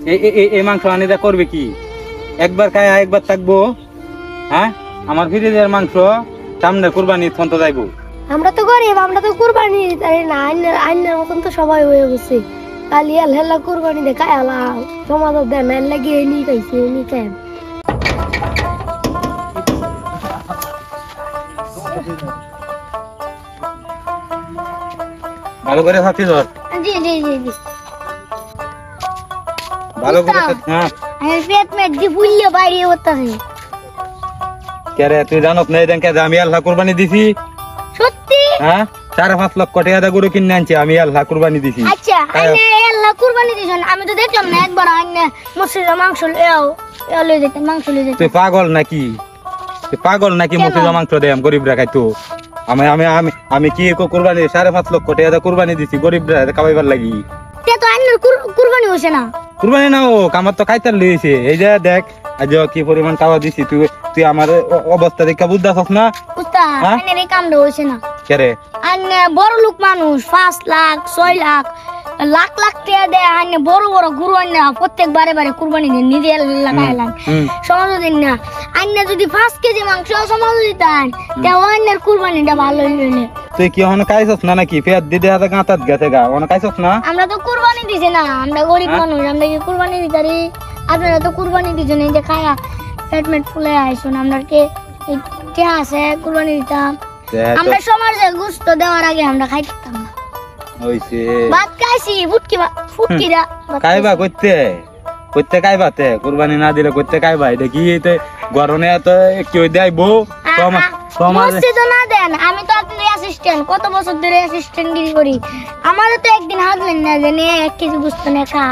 এই মাংস আনিদা করবে কি? একবার খায় একবার থাকবো? হ্যাঁ, আমার ফ্রিজের মাংস সামনে কুরবানি ফন্ত যাইবো। আমরা তো গরিব, আমরা তো কুরবানি দিতে না। আইনের মতন তো সবাই হয়ে গেছে। কালি হেলা কুরবানি দে খায়ালা সমাজ দেন লাগিয়ে নি খাইছে নি খাই। ভালো করে খাচ্ছি ধর। জি জি জি জি ভালো করে। হ্যাঁ, আমি পেট মেট দি বুইলে বাইরে হতাছে। কে রে তুই জানোস না এদিনকে আমি আল্লাহ কুরবানি দিছি? সত্যি? হ্যাঁ, 5.5 লক্ষ টাকা গরু কিনে আনছি আমি আল্লাহ কুরবানি দিছি। আচ্ছা, আইনে আল্লাহ কুরবানি দিছেন, আমি তো দেখলাম না একবার আইনে মসজিদে মাংস এও লই যেতে মাংস লই যেতে। তুই পাগল নাকি? তুই পাগল নাকি মসজিদে মাংস দেম গরিবরা খাইতো? আমি আমি আমি আমি কি কুরবানি 5.5 লক্ষ টাকা কুরবানি দিছি গরিবরা খাওয়াইবার লাগি। তে তো আইনের কুরবানি হইছে না। কুরবানি না হোক, আমার তো খাইতার লইছে। এই যে দেখ আজ কি পরিমাণ টাকা দিছি। তুই তুই আমার অবস্থা দেখে বুঝতাছস না? উস্তাদ, আইনের এই কামটা হইছে না। কে রে? আইনে বড় লোক মানুষ 5 লাখ 6 লাখ লাখ লাখ টাকা দেয়। আইনে বড় বড় গুরু আইনে প্রত্যেক বারে বারে কুরবানি দেন নিজে লাগাইলাম সমাজ দিন না। আইনে যদি 5 কেজি মাংস সমাজ দিতেন তাও আইনের কুরবানিটা ভালো হইলে। তুই কি হন খাইছস না নাকি? পেট দিতে হাতে গাঁতাত গেছে গা হন খাইছস না? আমরা তো কুরবানি দিছি না, আমরা গরিব মানুষ, আমরা কি কুরবানি দিতারি? আপনারা তো কুরবানি দিছেন, এই যে খায়া পেট মেট ফুলে আইছুন। আমরা কে আছে কুরবানি দিতাম? আমরা সমাজে গোশত দেওয়ার আগে আমরা খাইতাম না। হইছে ভাত খাইছি ফুটকিরা খাইবা কইতে কইতে খাইবাতে কুরবানি না দিলে কইতে খাইবা। এটা কি এতে গরনে এত কি হই দেইবো সমাজে তো না দেন। আমি তো আপনার অ্যাসিস্ট্যান্ট, কত বছর ধরে অ্যাসিস্ট্যান্ট গিরি করি। আমারও তো একদিন হাজলেন না যে নে 1 কেজি গোশত নে খা,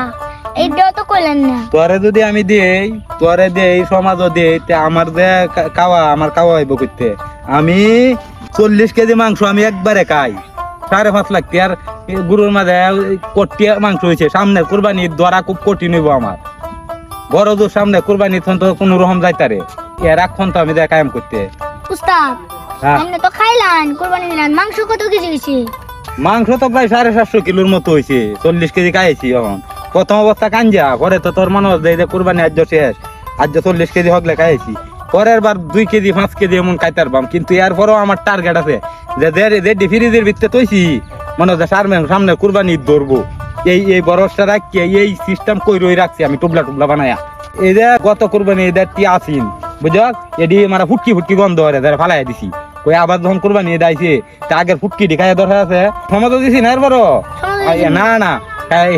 এইটাও তো কইলেন না। তোরে যদি আমি দেই, তোরে দেই সমাজও দেই, তে আমার যে খাওয়া আমার খাওয়া হইব কইতে। আমি 40 কেজি মাংস আমি একবারে খাই। 5.5 লাখ টাকার গরুর মাঝে কোটি মাংস হয়েছে। সামনে কুরবানি দ্বারা খুব কঠিন হইব আমার। বড় দূর সামনে কুরবানি তো কোন রকম যাইতারে এর এখন তো আমি দেখাম করতে। উস্তাদ, আপনি তো খাইলেন কুরবানি দিলেন, মাংস কত কেজি হইছে? মাংস তো প্রায় 750 কিলোর মতো হয়েছে। 40 কেজি খাইছি এখন। প্রথম অবস্থা কাঞ্জা, পরে তো তোর মনে হয় যে কুরবানি আজ শেষ, আজ 40 কেজি হকলে খাইছি। পরের বার 2 কেজি 5 কেজি এমন খাইতার পাম। কিন্তু এরপরও আমার টার্গেট আছে যে ফ্রিজের ভিতরে তৈছি মনে হয় সামনে কুরবানি ধরবো। এই বরসটা রাখি এই সিস্টেম কই রই রাখছি আমি টুবলা টুবলা বানায়া। এই যে গত কুরবানি এদেরটি আসিন বুঝল, এটি মানে ফুটকি গন্ধ হয়ে যারা ফালাই দিছি। ওই আবার যখন কুরবানি দাইছে তা আগের ফুটকি ঢিকাই দরকার আছে সমাজ দিছি না এরপরও না না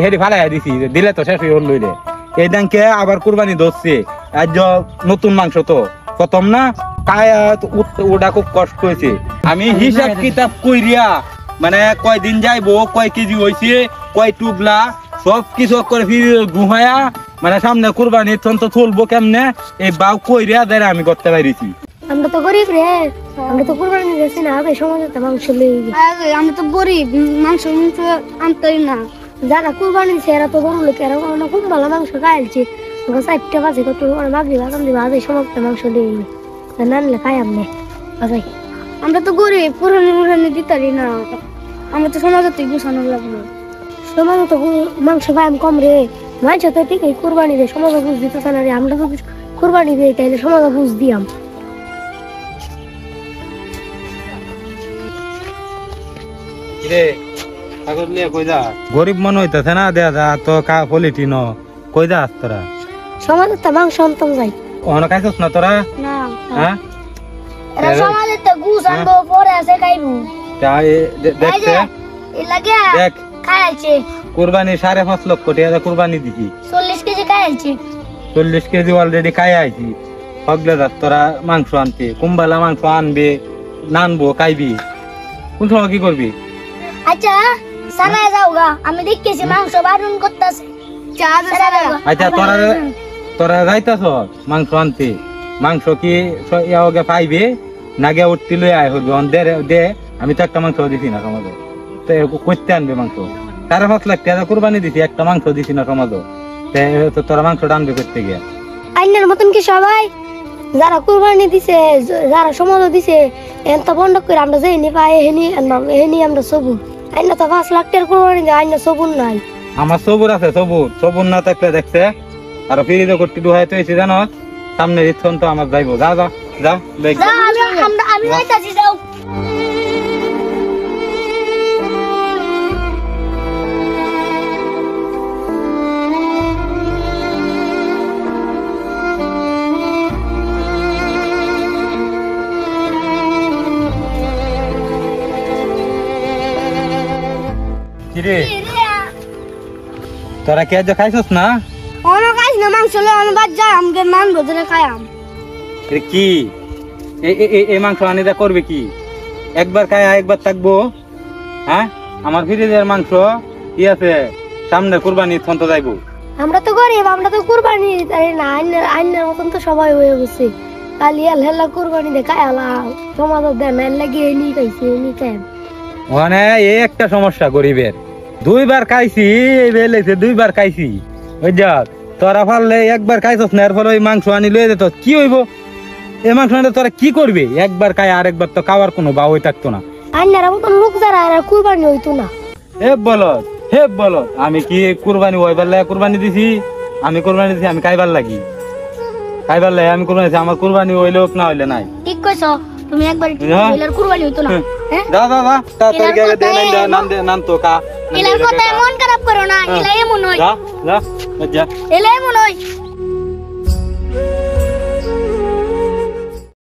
হেডি ফালাই দিছি দিলে তো শেষ হয়ে লইলে। এই দাঁকে আবার কুরবানি ধরছে। আজ নতুন মাংস তো প্রথম না, কায়া ওটা খুব কষ্ট হয়েছে। আমি হিসাব কিতাব কইরিয়া মানে কয়দিন যাইবো, কয় কেজি হয়েছে, কয় টুবলা সব কিছু করে ঘুমায়া মানে সামনে কুরবানি তো চলবো কেমনে এই বাউ কইরিয়া দেয় আমি করতে পারিছি। আমরা তো গরিব রে, আমরা তো কুরবানি দিছি না, আগে সমাজে মাংস লই। আমরা তো গরিব, মাংস আনতেই না। যারা কুরবানি দিছে এরা তো বড় লোক, এরা খুব ভালো মাংস খাইছে। 4টা বাজে কত মাগরি বাজান দিবা, আগে সমাজে মাংস লই নানলে খাই আপনি। আমরা তো গরিব, কুরবানি দিতারি না। আমরা তো সমাজে গুছানো লাগলো, সমাজে তো মাংস পাইম কম রে। মাংস তো ঠিকই কুরবানি দেয়, সমাজে বুঝ দিতেছে না রে। আমরা তো কুরবানি দিই তাইলে সমাজে বুঝ দিয়াম। গরিব মনে হইতেছে না দেখা তো পলিটি ন কই যাস তোরা? সমাজে তো মাংস আনতাম যাই। ওখানে খাইছস না তোরা? না, হ্যাঁ সমাজে তো গুছ আনবো পরে আছে খাইবো। দেখতে দেখ খাইছে কুরবানি 5.5 লক্ষ টাকা কুরবানি দিছি। 40 কেজি খাইছে। 40 কেজি অলরেডি খাই আইছি। হগলে যাস তোরা মাংস আনতে, কুম্বালা মাংস আনবে নানবো খাইবি, কোন সময় কি করবি? আচ্ছা সানায় যাওগা, আমি দেখতেছি মাংস বারণ করতেছে। আচ্ছা তোরা যাইতাছ মাংস আনতে, মাংস কি ইয়াওগে পাইবে নাগে উঠতে লই আয় হইবে দে। আমি তো একটা মাংস দিছি না সমাজে, তো করতে আনবে মাংস। 5.5 লাখ টাকা কুরবানি দিছি, একটা মাংস দিছি না সমাজে, তো তোরা মাংস আনবে করতে গিয়া। আইনের মতন কি সবাই যারা কুরবানি দিছে, যারা সমাজ দিছে এত বন্ধ করে আমরা যাই নি পাই এহেনি আমরা সবুন। আইনা তো 5 লাখ টাকার কুরবানি দেয়, আইনা সবুন নাই। আমার সবুর আছে, সবুর না থাকলে দেখছে আর ফিরিতে করতে দুহাই তো এসে জানো সামনে ইচ্ছন তো আমার যাইবো। যা যা যা দেখ আমি যাইতাছি, যাও। কিরে তোরা কি আজ খাইছস না? অন্য খাইস না, মাংস লই আমি বাদ যাই, আমাকে মান বদলে খাইয়াম। এ কি এই মাংস আনিদা করবে কি? একবার খায় একবার থাকবো? হ্যাঁ আমার ফ্রিজের মাংস কি আছে, সামনে কুরবানি ইচ্ছন তো যাইবো। আমরা তো গরিব, আমরা তো কুরবানি দিতে না, আইনের মতন তো সবাই হয়ে গেছে। কালি হেলা কুরবানি দে খাইলা সমাজ দেন লাগিয়ে নি খাইছে নি খাই। ওখানে এই একটা সমস্যা গরিবের, দুইবার খাইছি এই বেলেছে, দুইবার খাইছি। ওই যাক তোরা ফাললে একবার খাইছস না, এর ফলে ওই মাংস আনি লয়ে যেত কি হইব? এই মাংস আনলে তোরা কি করবে? একবার খাই আর একবার তো খাওয়ার কোনো বাউই থাকতো না। আইনার মতন লোক যারা আর কুরবানি হইতো না। হে বলত আমি কি কুরবানি হইবার লাগে কুরবানি দিছি? আমি কুরবানি দিছি আমি খাইবার লাগি, খাইবার লাগে আমি কুরবানি দিছি। আমার কুরবানি হইলে হোক না হইলে নাই। ঠিক কইছো তুমি, একবার এলার কুরবানি হইতো না। হ্যাঁ যা যা যা তাড়াতাড়ি গিয়ে দে নাম তো কা। এলার কথা মন খারাপ করো না, এলাই এমন হই। যা যা যা এলাই এমন হই।